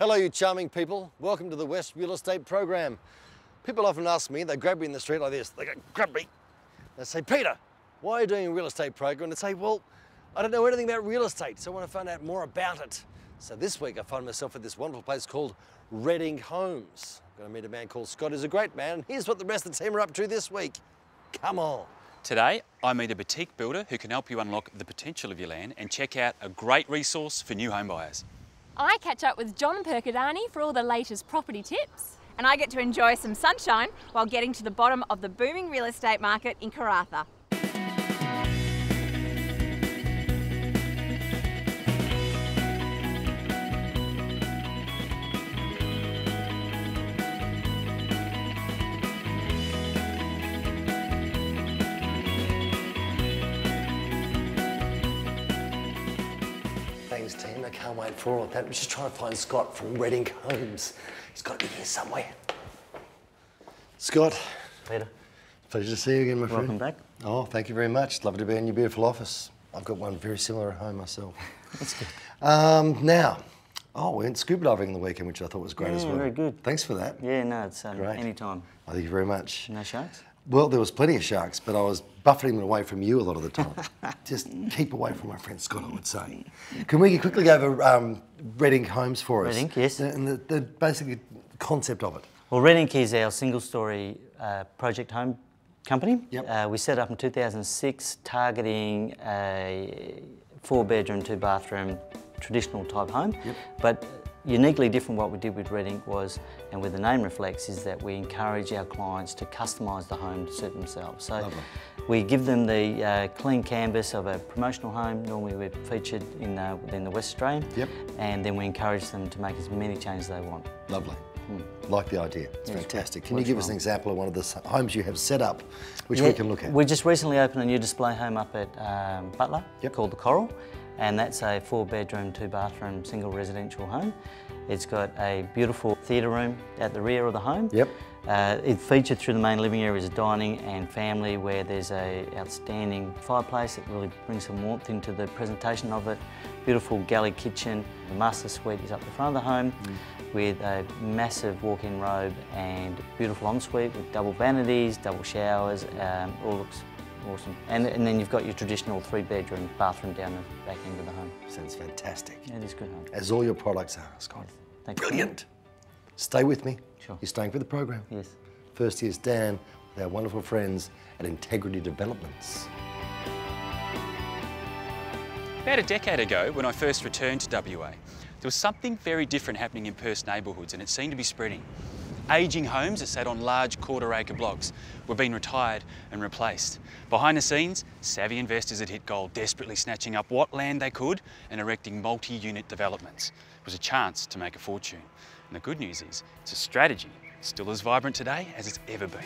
Hello you charming people, welcome to the West Real Estate Program. People often ask me, they grab me in the street like this, they go, grab me. They say, Peter, why are you doing a real estate program? And I say, well, I don't know anything about real estate, so I want to find out more about it. So this week I find myself at this wonderful place called Redink Homes. I'm going to meet a man called Scott, who's a great man, and here's what the rest of the team are up to this week. Come on. Today, I meet a boutique builder who can help you unlock the potential of your land and check out a great resource for new home buyers. I catch up with John Perkadani for all the latest property tips. And I get to enjoy some sunshine while getting to the bottom of the booming real estate market in Karratha. Thanks team, I can't wait for all of that. I'm just trying to find Scott from Redink Homes. He's got to be here somewhere. Scott. Peter. Pleasure to see you again, my friend. Welcome back. Oh, thank you very much. Lovely to be in your beautiful office. I've got one very similar at home myself. That's good. Now, we went scuba diving on the weekend, which I thought was great as well. Very good. Thanks for that. Yeah, no, it's great. anytime. Oh, thank you very much. No sharks? Well, there was plenty of sharks, but I was buffeting them away from you a lot of the time. Just keep away from my friend Scott, I would say. Can we quickly go over Redink Homes for us? Redink, yes. And the basic concept of it. Well, Redink is our single-storey project home company. Yep. We set up in 2006 targeting a 4-bedroom, 2-bathroom traditional type home. Yep. But uniquely different what we did with Redink was, and where the name reflects, is that we encourage our clients to customise the home to suit themselves. So Lovely. we give them the clean canvas of a promotional home, normally we're featured in the West Australian, Yep. and then we encourage them to make as many changes as they want. Lovely. Like the idea. It's Yeah, fantastic. it's Can you give us an example of one of the homes you have set up, which we can look at? We just recently opened a new display home up at Butler, Yep. called the Coral, and that's a 4-bedroom, 2-bathroom single residential home. It's got a beautiful theatre room at the rear of the home. Yep. It featured through the main living area as dining and family, where there's a outstanding fireplace that really brings some warmth into the presentation of it. Beautiful galley kitchen. The master suite is up the front of the home with a massive walk-in robe and beautiful ensuite with double vanities, double showers. All looks awesome. And then you've got your traditional 3-bedroom bathroom down the back end of the home. Sounds fantastic. Yeah, it is a good home. As all your products are, Scott. Thank you. Brilliant. Stay with me. Sure. You're staying for the program. Yes. First here's Dan with our wonderful friends at Integrity Developments. About a decade ago, when I first returned to WA, there was something very different happening in Perth's neighbourhoods, and it seemed to be spreading. Ageing homes are sat on large quarter-acre blocks were being retired and replaced. Behind the scenes, savvy investors had hit gold, desperately snatching up what land they could and erecting multi-unit developments. It was a chance to make a fortune. And the good news is, it's a strategy still as vibrant today as it's ever been.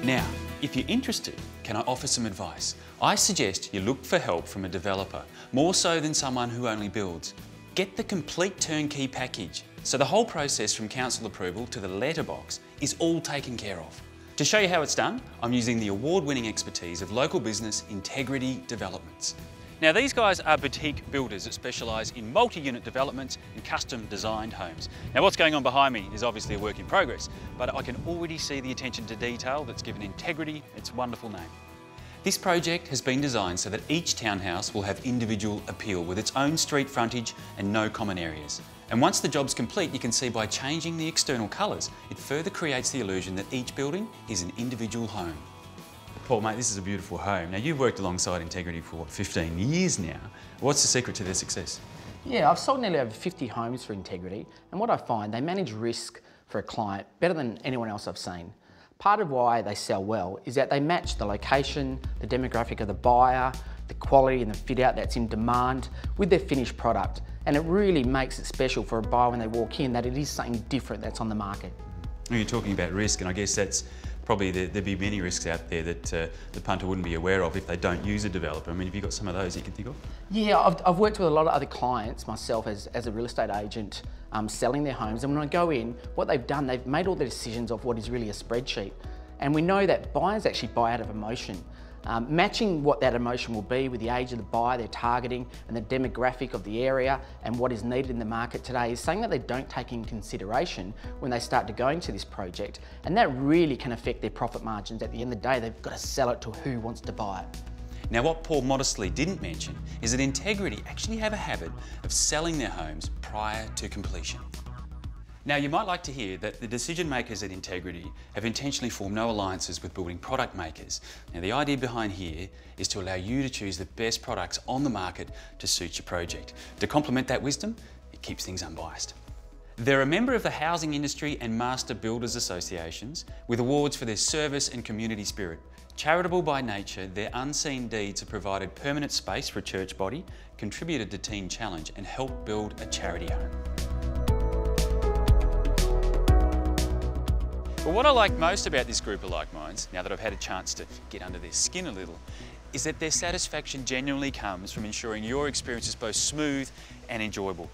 Now, if you're interested, can I offer some advice? I suggest you look for help from a developer, more so than someone who only builds. Get the complete turnkey package, so the whole process from council approval to the letterbox is all taken care of. To show you how it's done, I'm using the award-winning expertise of local business Integrity Developments. Now these guys are boutique builders that specialise in multi-unit developments and custom designed homes. Now what's going on behind me is obviously a work in progress, but I can already see the attention to detail that's given Integrity its wonderful name. This project has been designed so that each townhouse will have individual appeal with its own street frontage and no common areas. And once the job's complete, you can see by changing the external colours, it further creates the illusion that each building is an individual home. Paul, mate, this is a beautiful home. Now, you've worked alongside Integrity for, what, 15 years now. What's the secret to their success? Yeah, I've sold nearly over 50 homes for Integrity, and what I find, they manage risk for a client better than anyone else I've seen. Part of why they sell well is that they match the location, the demographic of the buyer, the quality and the fit out that's in demand with their finished product. And it really makes it special for a buyer when they walk in that it is something different that's on the market. You're talking about risk, and I guess that's probably there'd be many risks out there that the punter wouldn't be aware of if they don't use a developer. I mean, have you got some of those you can think of? Yeah, I've worked with a lot of other clients myself as a real estate agent selling their homes, and when I go in, what they've done, they've made all the decisions of what is really a spreadsheet. And we know that buyers actually buy out of emotion. Matching what that emotion will be with the age of the buyer they're targeting and the demographic of the area and what is needed in the market today is something that they don't take in consideration when they start to go into this project, and that really can affect their profit margins. At the end of the day, they've got to sell it to who wants to buy it. Now, what Paul modestly didn't mention is that Integrity actually have a habit of selling their homes prior to completion. Now, you might like to hear that the decision makers at Integrity have intentionally formed no alliances with building product makers. Now, the idea behind here is to allow you to choose the best products on the market to suit your project. To complement that wisdom, it keeps things unbiased. They're a member of the Housing Industry and Master Builders Associations with awards for their service and community spirit. Charitable by nature, their unseen deeds have provided permanent space for a church body, contributed to Teen Challenge and helped build a charity home. But what I like most about this group of like minds, now that I've had a chance to get under their skin a little, is that their satisfaction genuinely comes from ensuring your experience is both smooth and enjoyable.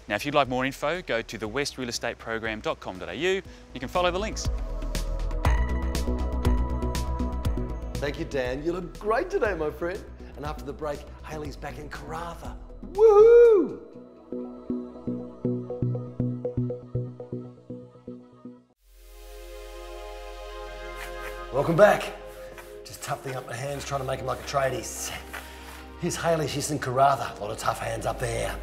Now, if you'd like more info, go to thewestrealestateprogram.com.au. You can follow the links. Thank you, Dan. You look great today, my friend. And after the break, Hayley's back in Karratha. Woohoo! Welcome back. Just toughening up the hands, trying to make them like a tradies. Here's Hayley, she's in Karratha. A lot of tough hands up there.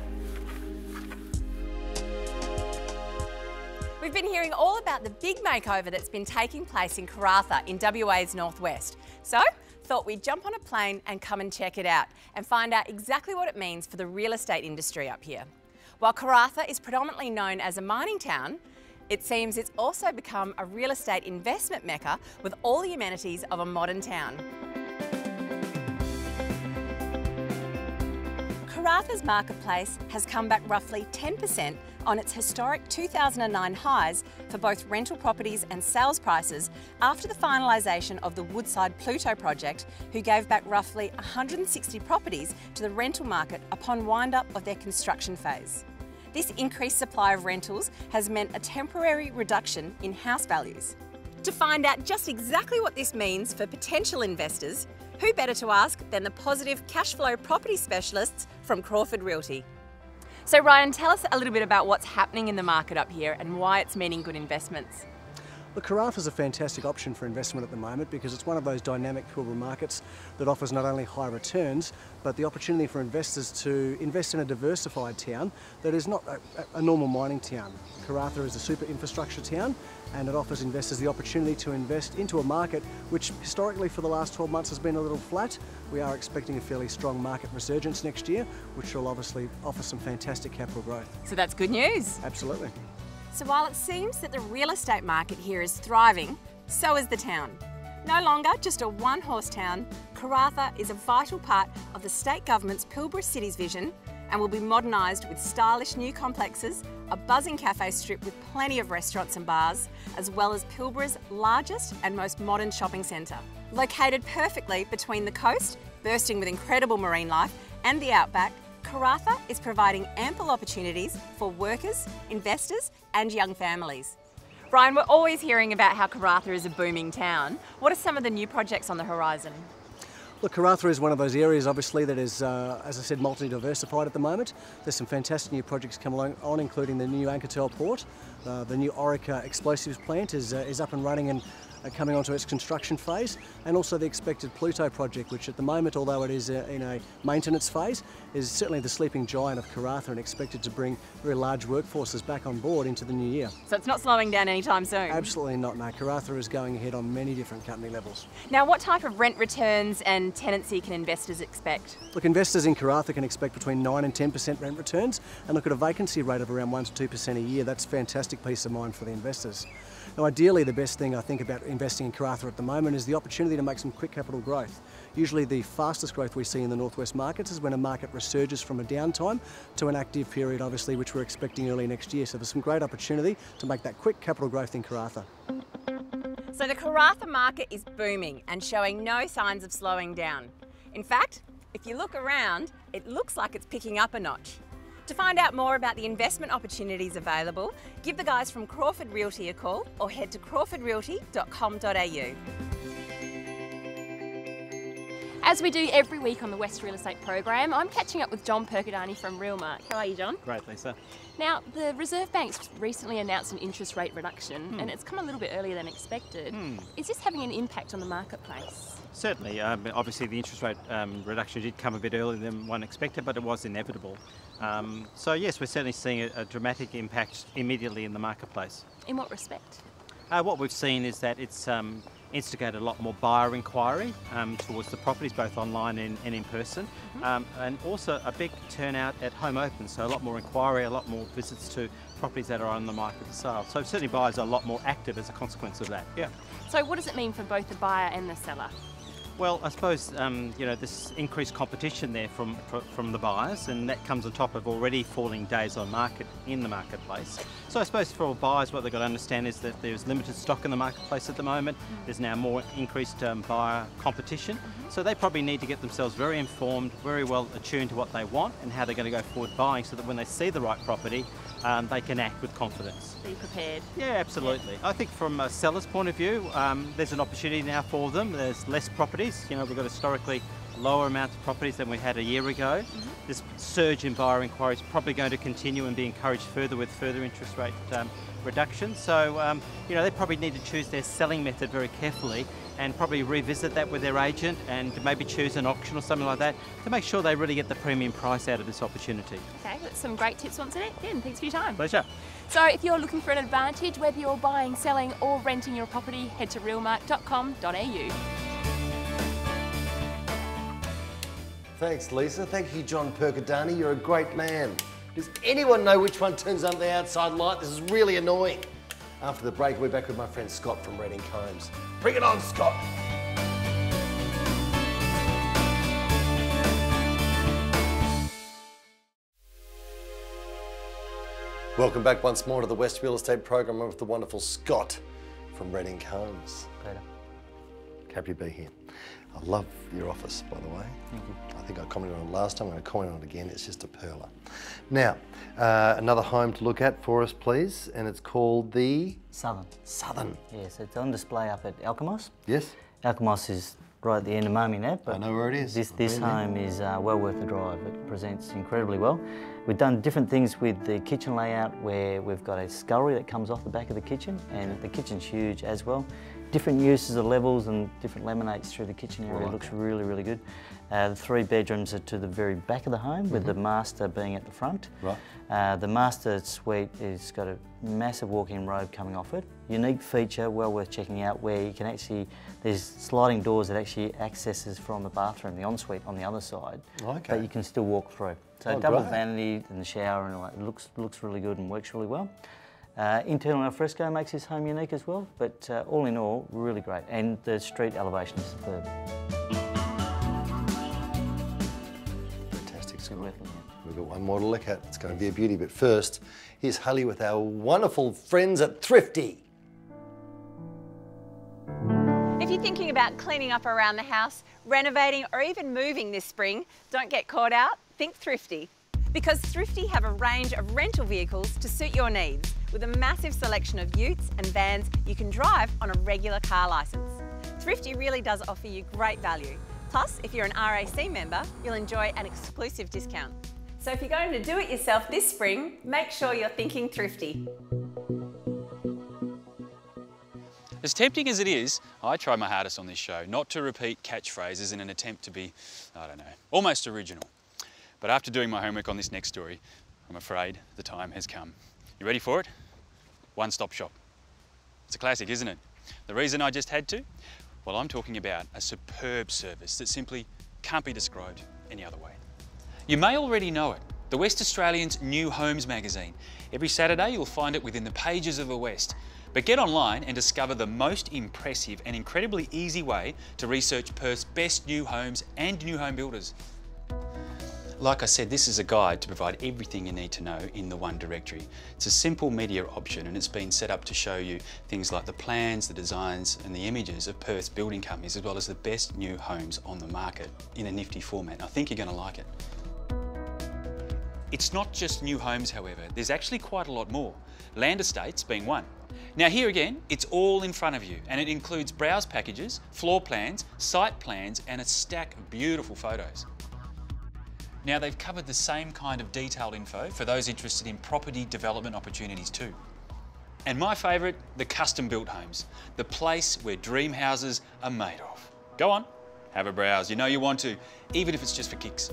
We've been hearing all about the big makeover that's been taking place in Karratha in WA's northwest. So, thought we'd jump on a plane and come and check it out and find out exactly what it means for the real estate industry up here. While Karratha is predominantly known as a mining town, it seems it's also become a real estate investment mecca with all the amenities of a modern town. Karratha's marketplace has come back roughly 10% on its historic 2009 highs for both rental properties and sales prices after the finalisation of the Woodside Pluto project, who gave back roughly 160 properties to the rental market upon wind-up of their construction phase. This increased supply of rentals has meant a temporary reduction in house values. To find out just exactly what this means for potential investors, who better to ask than the positive cash flow property specialists from Crawford Realty. So Ryan, tell us a little bit about what's happening in the market up here and why it's meaning good investments. Look, Karratha is a fantastic option for investment at the moment because it's one of those dynamic Pilbara markets that offers not only high returns, but the opportunity for investors to invest in a diversified town that is not a normal mining town. Karratha is a super infrastructure town, and it offers investors the opportunity to invest into a market which historically for the last 12 months has been a little flat. We are expecting a fairly strong market resurgence next year, which will obviously offer some fantastic capital growth. So that's good news. Absolutely. So while it seems that the real estate market here is thriving, so is the town. No longer just a one-horse town, Karratha is a vital part of the state government's Pilbara Cities vision and will be modernised with stylish new complexes, a buzzing cafe strip with plenty of restaurants and bars, as well as Pilbara's largest and most modern shopping centre. Located perfectly between the coast, bursting with incredible marine life, and the outback, Karratha is providing ample opportunities for workers, investors and young families. Brian, we're always hearing about how Karratha is a booming town. What are some of the new projects on the horizon? Look, Karratha is one of those areas obviously that is, as I said, multi-diversified at the moment. There's some fantastic new projects coming on, including the new Ankertel port. The new Orica explosives plant is up and running and coming onto its construction phase, and also the expected Pluto project, which at the moment, although it is in a maintenance phase, is certainly the sleeping giant of Karratha and expected to bring very large workforces back on board into the new year. So it's not slowing down anytime soon? Absolutely not, no. Karratha is going ahead on many different company levels. Now, what type of rent returns and tenancy can investors expect? Look, investors in Karratha can expect between 9 and 10% rent returns, and look at a vacancy rate of around 1 to 2% a year. That's fantastic peace of mind for the investors. Now, ideally, the best thing I think about investing in Karratha at the moment is the opportunity to make some quick capital growth. Usually the fastest growth we see in the northwest markets is when a market resurges from a downtime to an active period, obviously, which we're expecting early next year. So there's some great opportunity to make that quick capital growth in Karratha. So the Karratha market is booming and showing no signs of slowing down. In fact, if you look around, it looks like it's picking up a notch. To find out more about the investment opportunities available, give the guys from Crawford Realty a call or head to crawfordrealty.com.au. As we do every week on the West Real Estate program, I'm catching up with John Perkadani from Realmark. How are you, John? Great, Lisa. Now, the Reserve Bank's recently announced an interest rate reduction and it's come a little bit earlier than expected. Is this having an impact on the marketplace? Certainly. Obviously the interest rate reduction did come a bit earlier than one expected, but it was inevitable. So yes, we're certainly seeing a dramatic impact immediately in the marketplace. In what respect? What we've seen is that it's instigated a lot more buyer inquiry towards the properties, both online and in person, and also a big turnout at home opens, so a lot more inquiry, a lot more visits to properties that are on the market for sale. So certainly buyers are a lot more active as a consequence of that. Yeah. So what does it mean for both the buyer and the seller? Well, I suppose this increased competition there from the buyers, and that comes on top of already falling days on market in the marketplace. So I suppose for all buyers, what they've got to understand is that there's limited stock in the marketplace at the moment. There's now more increased buyer competition, so they probably need to get themselves very informed, very well attuned to what they want and how they're going to go forward buying, so that when they see the right property, they can act with confidence. Be prepared. Yeah, absolutely. Yeah. I think from a seller's point of view, there's an opportunity now for them. There's less properties. You know, we've got historically lower amounts of properties than we had a year ago. This surge in buyer inquiry is probably going to continue and be encouraged further with further interest rate reductions. So, they probably need to choose their selling method very carefully and probably revisit that with their agent and maybe choose an auction or something like that to make sure they really get the premium price out of this opportunity. Okay, that's some great tips once again. Thanks for your time. Pleasure. So if you're looking for an advantage, whether you're buying, selling or renting your property, head to realmark.com.au. Thanks, Lisa. Thank you, John Perkadani. You're a great man. Does anyone know which one turns on the outside light? This is really annoying. After the break, we're back with my friend Scott from Redink Homes. Bring it on, Scott. Welcome back once more to the West Real Estate program with the wonderful Scott from Redink Homes. Peter. Happy to be here. I love your office, by the way. Thank you. I think I commented on it last time. I'm going to comment on it again. It's just a perler. Now, another home to look at for us, please, and it's called the Southern. Southern. Yes, it's on display up at Alkimos. Yes. Alkimos is right at the end of Mummy Nab, but I know where it is. This home is well worth the drive. It presents incredibly well. We've done different things with the kitchen layout, where we've got a scullery that comes off the back of the kitchen, and the kitchen's huge as well. Different uses of levels and different laminates through the kitchen area. It looks really, really good. The 3 bedrooms are to the very back of the home, with the master being at the front. Right. The master suite has got a massive walk-in robe coming off it. Unique feature, well worth checking out, where you can actually, there's sliding doors that actually accesses from the bathroom, the ensuite on the other side. Okay. But you can still walk through. So double vanity and the shower and all that. It looks really good and works really well. Internal alfresco makes this home unique as well, but all in all, really great. And the street elevation is superb. Fantastic, Scott. We've got one more to look at. It's going to be a beauty, but first, here's Hallie with our wonderful friends at Thrifty. If you're thinking about cleaning up around the house, renovating or even moving this spring, don't get caught out, think Thrifty. Because Thrifty have a range of rental vehicles to suit your needs, with a massive selection of utes and vans you can drive on a regular car licence. Thrifty really does offer you great value. Plus, if you're an RAC member, you'll enjoy an exclusive discount. So if you're going to do it yourself this spring, make sure you're thinking Thrifty. As tempting as it is, I try my hardest on this show not to repeat catchphrases in an attempt to be, I don't know, almost original. But after doing my homework on this next story, I'm afraid the time has come. You ready for it? One-stop shop. It's a classic, isn't it? The reason I just had to? Well, I'm talking about a superb service that simply can't be described any other way. You may already know it, the West Australian's New Homes magazine. Every Saturday you'll find it within the pages of the West. But get online and discover the most impressive and incredibly easy way to research Perth's best new homes and new home builders. Like I said, this is a guide to provide everything you need to know in the one directory. It's a simple media option, and it's been set up to show you things like the plans, the designs and the images of Perth's building companies, as well as the best new homes on the market in a nifty format. I think you're going to like it. It's not just new homes, however. There's actually quite a lot more. Land estates being one. Now here again, it's all in front of you, and it includes browse packages, floor plans, site plans, and a stack of beautiful photos. Now they've covered the same kind of detailed info for those interested in property development opportunities too. And my favourite, the custom built homes, the place where dream houses are made of. Go on, have a browse, you know you want to, even if it's just for kicks.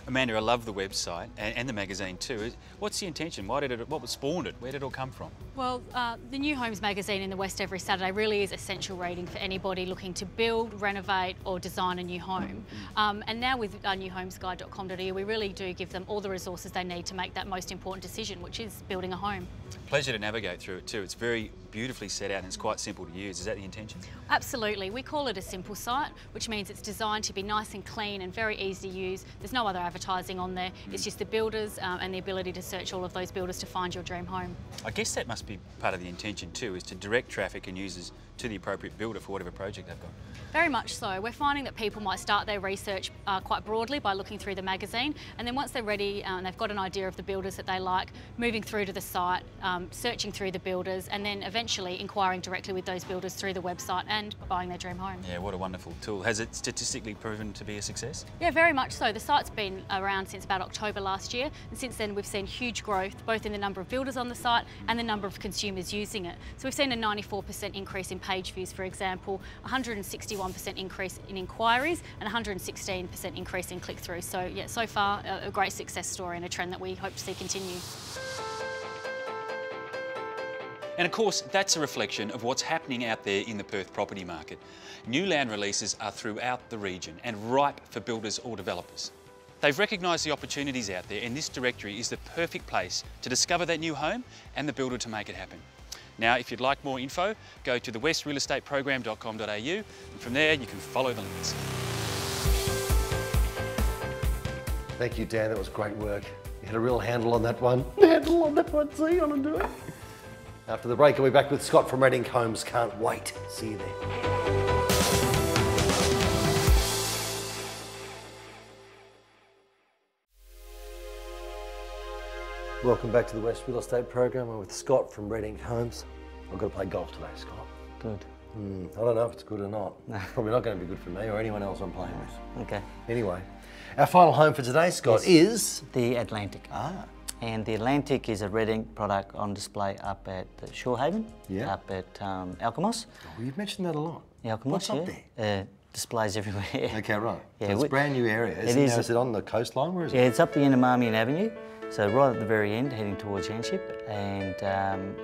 Amanda, I love the website and the magazine too. What's the intention? What spawned it? Where did it all come from? Well, the New Homes magazine in the West every Saturday really is essential reading for anybody looking to build, renovate or design a new home. And now with newhomesguide.com.au, we really do give them all the resources they need to make that most important decision, which is building a home. Pleasure to navigate through it too. It's very beautifully set out and it's quite simple to use. Is that the intention? Absolutely. We call it a simple site, which means it's designed to be nice and clean and very easy to use. There's no other advertising on there. It's just the builders and the ability to search all of those builders to find your dream home. I guess that must be part of the intention too, is to direct traffic and users to the appropriate builder for whatever project they've got. Very much so. We're finding that people might start their research quite broadly by looking through the magazine, and then once they're ready and they've got an idea of the builders that they like, moving through to the site, searching through the builders, and then eventually inquiring directly with those builders through the website and buying their dream home. Yeah, what a wonderful tool. Has it statistically proven to be a success? Yeah, very much so. The site's been around since about October last year, and since then we've seen huge growth both in the number of builders on the site and the number of consumers using it. So we've seen a 94% increase in page views, for example, 161% increase in inquiries and 116% increase in click-through. So yeah, so far a great success story and a trend that we hope to see continue. And of course, that's a reflection of what's happening out there in the Perth property market. New land releases are throughout the region and ripe for builders or developers. They've recognised the opportunities out there, and this directory is the perfect place to discover that new home and the builder to make it happen. Now, if you'd like more info, go to thewestrealestateprogram.com.au, and from there you can follow the links. Thank you, Dan. That was great work. You had a real handle on that one. Handle on that one. See, on and do it. After the break, I'll be back with Scott from Redink Homes. Can't wait. See you there. Welcome back to the West Real Estate Program. I'm with Scott from Redink Homes. I've got to play golf today, Scott. Good. I don't know if it's good or not. Probably not going to be good for me or anyone else I'm playing with. Okay. Anyway, our final home for today, Scott, is... the Atlantic. And the Atlantic is a Redink product on display up at Shorehaven, up at Alkimos. Oh, you've mentioned that a lot. Alkimos, What's up there? Displays everywhere. Okay, right. Yeah, So it's a brand new area, isn't it? Is it on the coastline? Where is it? Yeah, it's up the Innermarmion Avenue, so right at the very end, heading towards Yanship, and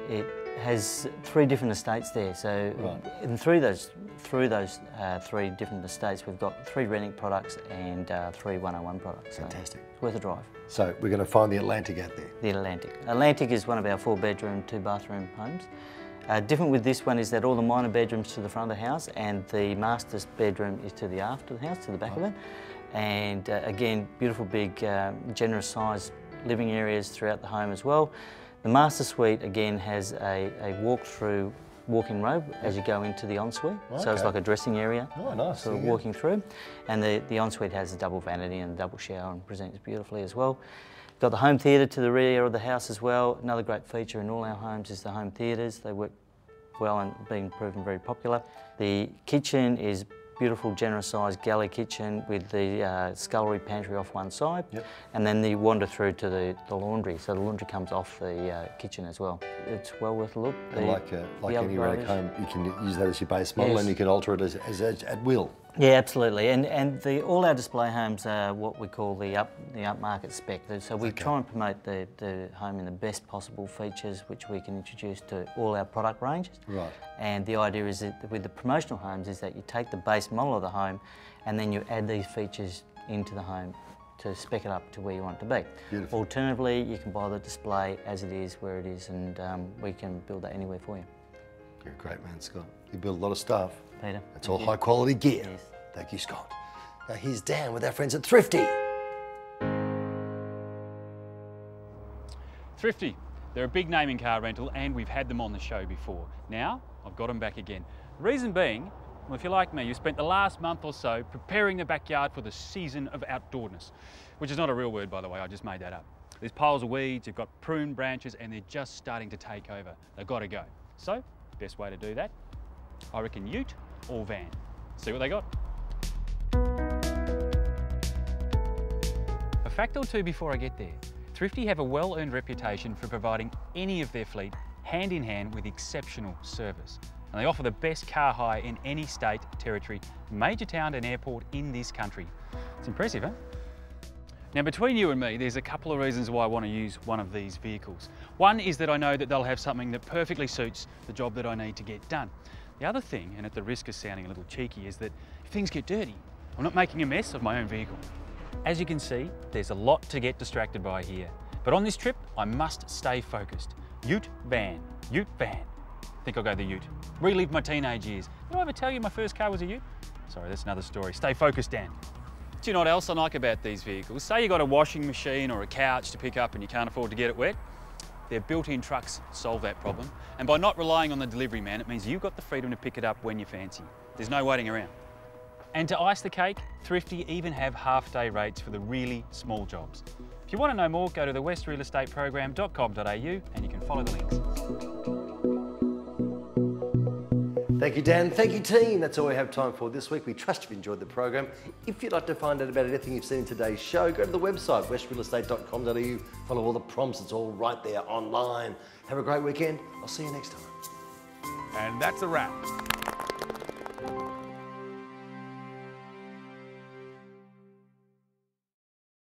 it has 3 different estates there. So through those 3 different estates, we've got 3 Redink products and 3 101 products. Fantastic. So it's worth a drive. So we're going to find the Atlantic out there. The Atlantic. Atlantic is one of our 4-bedroom, 2-bathroom homes. Different with this one is that all the minor bedrooms to the front of the house and the master's bedroom is to the aft of the house, to the back of it. And again, beautiful big, generous sized living areas throughout the home as well. The master suite again has a walk-through walk-in robe as you go into the ensuite. Okay. So it's like a dressing area. Oh, nice. So walking through. And the ensuite has a double vanity and a double shower and presents beautifully as well. Got the home theatre to the rear of the house as well. Another great feature in all our homes is the home theatres. They work well and being proven very popular. The kitchen is beautiful, generous sized galley kitchen with the scullery pantry off one side, and then you wander through to the laundry. So the laundry comes off the kitchen as well. It's well worth a look. And like any Redink home, you can use that as your base model, and you can alter it as at will. Yeah, absolutely. And all our display homes are what we call the upmarket spec. So we try and promote the home in the best possible features which we can introduce to all our product ranges. Right. And the idea is that with the promotional homes is that you take the base model of the home and then you add these features into the home to spec it up to where you want it to be. Beautiful. Alternatively, you can buy the display as it is, where it is, and we can build that anywhere for you. You're a great man, Scott. You build a lot of stuff. Peter. It's all high quality gear. Yes. Thank you, Scott. Now here's Dan with our friends at Thrifty. Thrifty, they're a big name in car rental and we've had them on the show before. Now, I've got them back again. Reason being, well, if you're like me, you spent the last month or so preparing the backyard for the season of outdoorness, which is not a real word, by the way, I just made that up. There's piles of weeds, you've got prune branches, and they're just starting to take over. They've got to go. So, best way to do that, I reckon ute or van. See what they got. A fact or two before I get there. Thrifty have a well-earned reputation for providing any of their fleet hand in hand with exceptional service. And they offer the best car hire in any state, territory, major town and airport in this country. It's impressive, huh? Now between you and me, there's a couple of reasons why I want to use one of these vehicles. One is that I know that they'll have something that perfectly suits the job that I need to get done. The other thing, and at the risk of sounding a little cheeky, is that if things get dirty, I'm not making a mess of my own vehicle. As you can see, there's a lot to get distracted by here. But on this trip, I must stay focused. Ute, van. Ute, van. I think I'll go the ute. Relive my teenage years. Did I ever tell you my first car was a ute? Sorry, that's another story. Stay focused, Dan. Do you know what else I like about these vehicles? Say you got a washing machine or a couch to pick up and you can't afford to get it wet. Their built-in trucks solve that problem. And by not relying on the delivery man, it means you've got the freedom to pick it up when you fancy. There's no waiting around. And to ice the cake, Thrifty even have half-day rates for the really small jobs. If you want to know more, go to thewestrrealestateprogram.com.au and you can follow the links. Thank you, Dan. Thank you, team. That's all we have time for this week. We trust you've enjoyed the program. If you'd like to find out about anything you've seen in today's show, go to the website, westrrealestate.com.au. Follow all the prompts. It's all right there online. Have a great weekend. I'll see you next time. And that's a wrap.